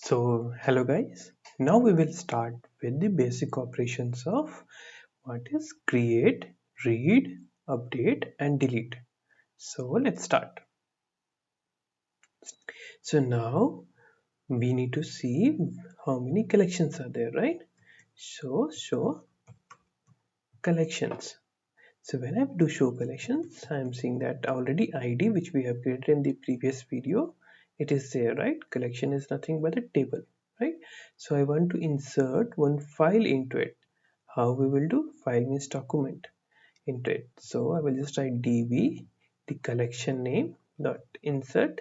Hello guys, now we will start with the basic operations of what is create, read, update and delete. Let's start. Now we need to see how many collections are there, right? Show collections. When I do show collections, I am seeing that already ID which we have created in the previous video, it is there, right? Collection is nothing but a table, right? So I want to insert one file into it. How we will do? File means document into it. So I will just write db the collection name dot insert.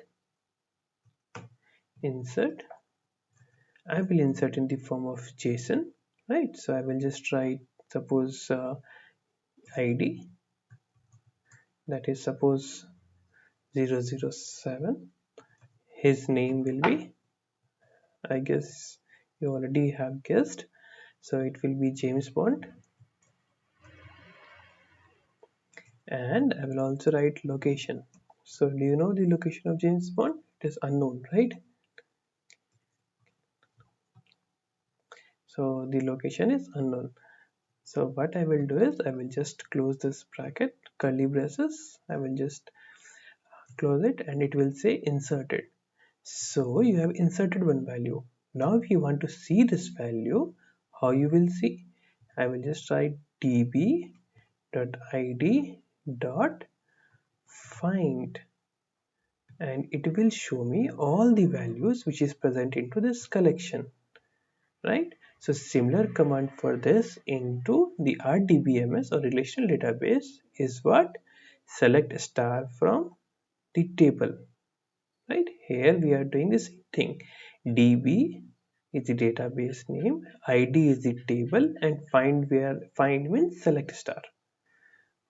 I will insert in the form of JSON, right? So I will just write suppose ID, that is suppose 007. His name will be, I guess you already have guessed, so it will be James Bond. And I will also write location. So do you know the location of James Bond? It is unknown, right? So the location is unknown. So what I will do is I will just close this bracket, curly braces. I will just close it and it will say inserted. So you have inserted one value. Now if you want to see this value, how you will see? I will just write db dot id dot find, and it will show me all the values which is present into this collection, right? So similar command for this into the RDBMS or relational database is what? Select star from the table, right? Here we are doing the same thing. DB is the database name, ID is the table, and find means select star.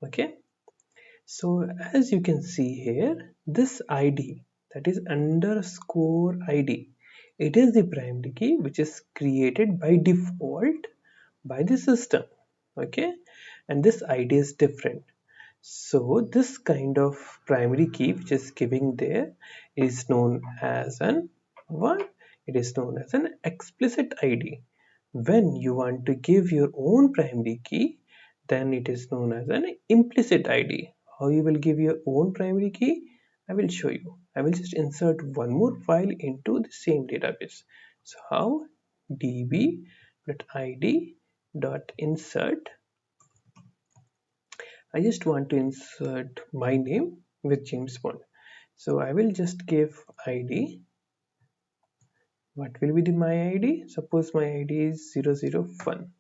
Okay. So as you can see here, this ID, that is underscore ID, it is the primary key which is created by default by the system. Okay, and this ID is different. So this kind of primary key which is giving there is known as an what? It is known as an explicit ID. When you want to give your own primary key, then it is known as an implicit ID. How you will give your own primary key? I will show you. I will just insert one more file into the same database. So how? db.id.insert. I just want to insert my name with James Bond. So I will just give ID. What will be my ID? Suppose my ID is 001.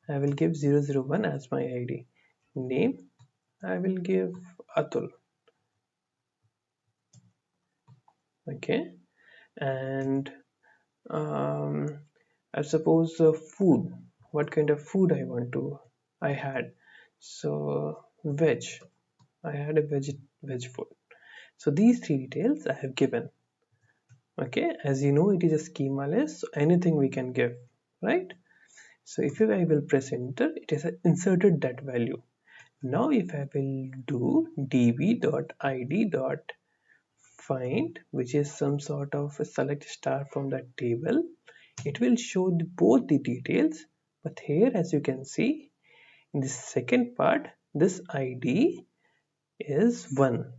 I will give 001 as my ID. Name, I will give Atul. Okay, and I suppose food. What kind of food I had. So veg. I had a veg food. So these three details I have given. Okay, as you know, it is a schema list, so anything we can give, right? So if I will press enter, it has inserted that value. Now if I will do db.id.find, which is some sort of a select star from that table, it will show both the details. But here, as you can see, in the second part, this ID is 1.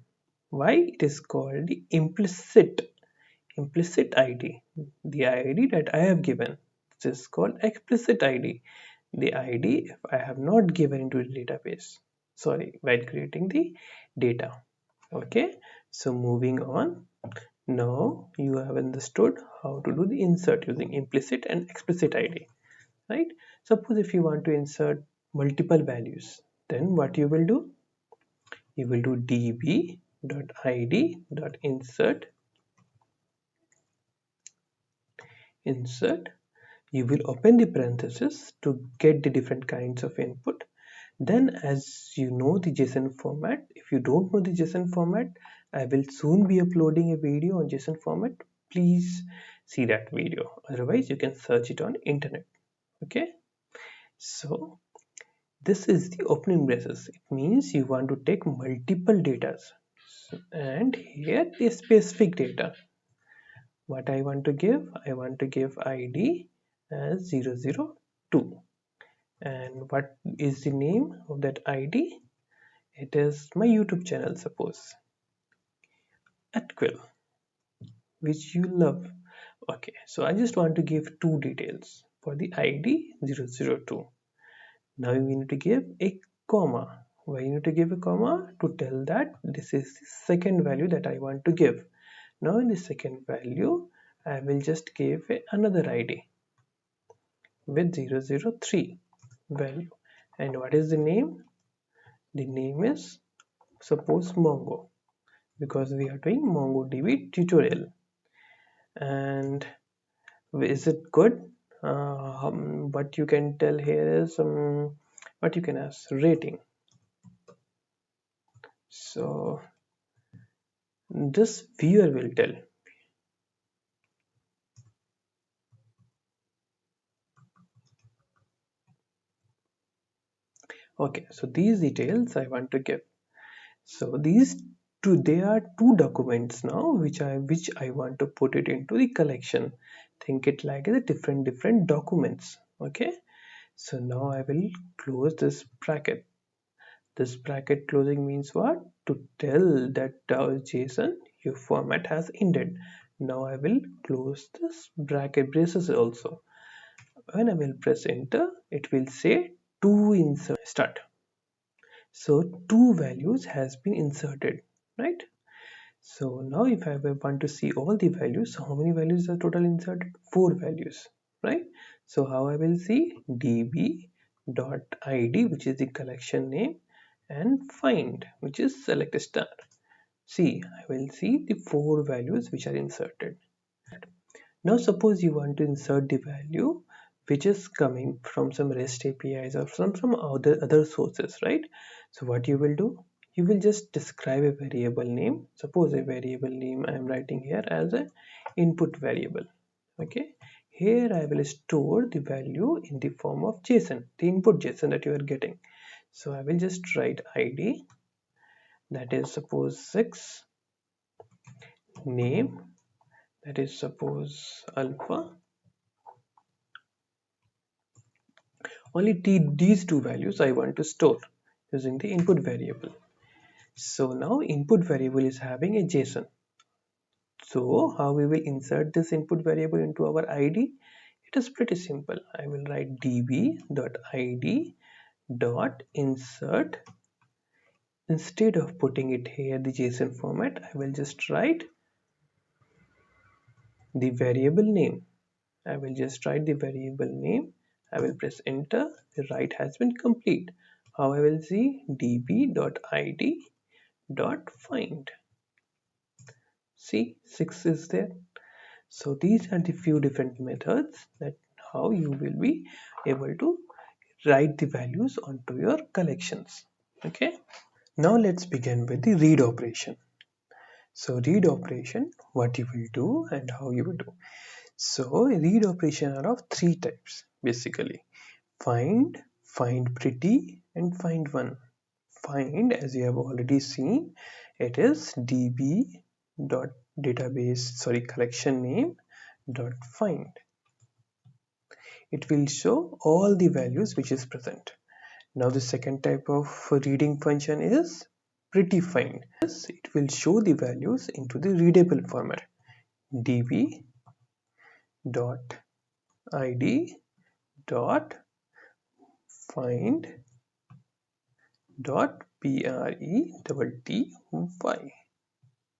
Why? It is called the implicit ID. The ID that I have given, this is called explicit ID. The ID if I have not given into the database, sorry, while creating the data. Okay, so moving on. Now you have understood how to do the insert using implicit and explicit ID, right? Suppose if you want to insert multiple values, then what you will do? You will do db.id.insert. You will open the parenthesis to get the different kinds of input. Then as you know the JSON format, if you don't know the JSON format, I will soon be uploading a video on JSON format. Please see that video. Otherwise, you can search it on internet. Okay. So this is the opening braces. It means you want to take multiple data, and here the specific data. what I want to give? I want to give ID as 002. And what is the name of that ID? It is my YouTube channel, suppose, at Quill, which you love. Okay, so I just want to give two details for the ID 002. Now we need to give a comma. Why you need to give a comma? To tell that this is the second value that I want to give. Now in the second value, I will just give another ID with 003 value. And what is the name? The name is, suppose, Mongo, because we are doing MongoDB tutorial. And is it good? What you can tell here is what you can ask rating. So this viewer will tell. Okay, so these details I want to give. So these two, they are two documents now which I want to put it into the collection. Think it like the different documents. Okay, so now I will close this bracket. This bracket closing means what? To tell that JSON your format has ended. Now I will close this bracket braces also. When I will press enter, it will say to insert start. So two values has been inserted, right? So now if I want to see all the values, so how many values are total inserted? 4 values, right? So how I will see db dot id, which is the collection name, and find, which is select a star. See, I will see the 4 values which are inserted. Now suppose you want to insert the value which is coming from some REST APIs or from some other sources, right? So what you will do? You will just describe a variable name. Suppose a variable name I am writing here as an input variable. Okay. Here I will store the value in the form of JSON, the input JSON that you are getting. So I will just write ID, that is suppose 6, name, that is suppose alpha. Only these two values I want to store using the input variable. So now input variable is having a JSON. So how we will insert this input variable into our ID? It is pretty simple. I will write db.id.insert. Instead of putting it here the JSON format, I will just write the variable name. I will just write the variable name. I will press enter. The write has been complete. How I will see db.id.find. See, 6 is there. So these are the few different methods that how you will be able to write the values onto your collections. Okay. Now let's begin with the read operation. So read operation, what you will do and how you will do. So read operation are of 3 types basically: find, find pretty, and find one. Find, as you have already seen, it is db dot database collection name dot find. It will show all the values which is present. Now the second type of reading function is pretty find. It will show the values into the readable format. db dot id dot find dot pretty,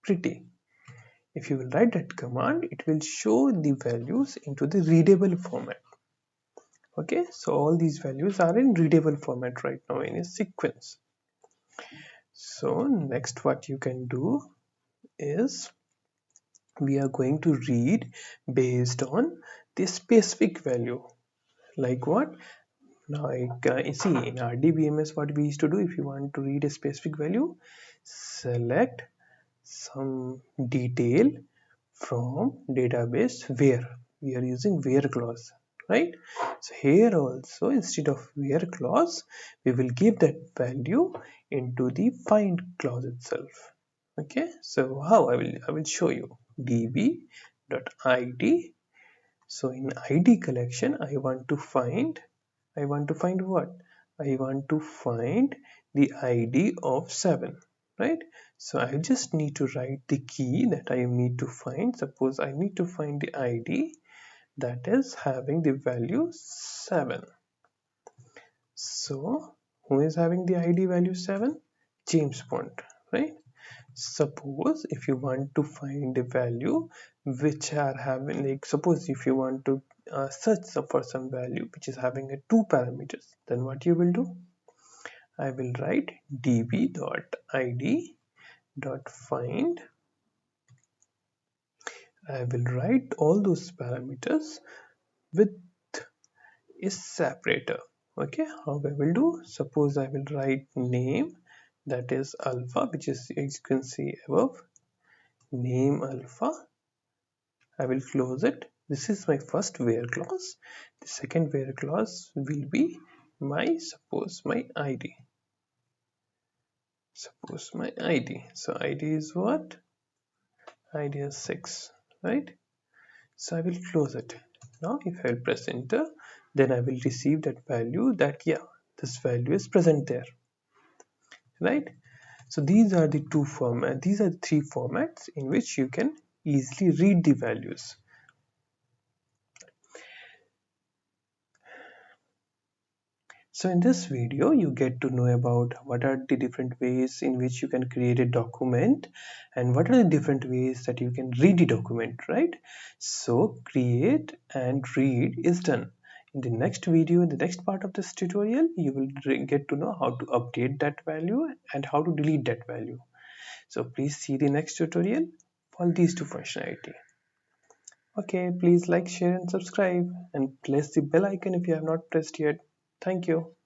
pretty. If you will write that command, it will show the values into the readable format. Okay, so all these values are in readable format right now in a sequence. So next what you can do is we are going to read based on the specific value. Like what? Like see, in RDBMS what we used to do, if you want to read a specific value, select some detail from database where. We are using where clause, right? So here also, instead of where clause, we will give that value into the find clause itself. Okay, so how I will show you db dot id. So in id collection, I want to find what? I want to find the id of 7, right? So I just need to write the key that I need to find. Suppose I need to find the id that is having the value 7. So who is having the id value 7? James Bond, right? Suppose if you want to find the value which are having, like suppose if you want to search for some value which is having a 2 parameters, then what you will do? I will write db.id.find. I will write all those parameters with a separator. Okay, how I will do? Suppose I will write name, that is alpha, which is, as you can see above, name alpha. I will close it. This is my first where clause. The second where clause will be my, suppose my id. Suppose my id. So id is what? Id is 6, right? So I will close it. Now if I will press enter, then I will receive that value that, yeah, this value is present there, right? So these are the these are the three formats in which you can easily read the values. So in this video, you get to know about what are the different ways in which you can create a document and what are the different ways that you can read the document, right? So create and read is done. In the next video, in the next part of this tutorial, you will get to know how to update that value and how to delete that value. So please see the next tutorial for these two functionality. Okay, please like, share and subscribe and press the bell icon if you have not pressed yet. Thank you.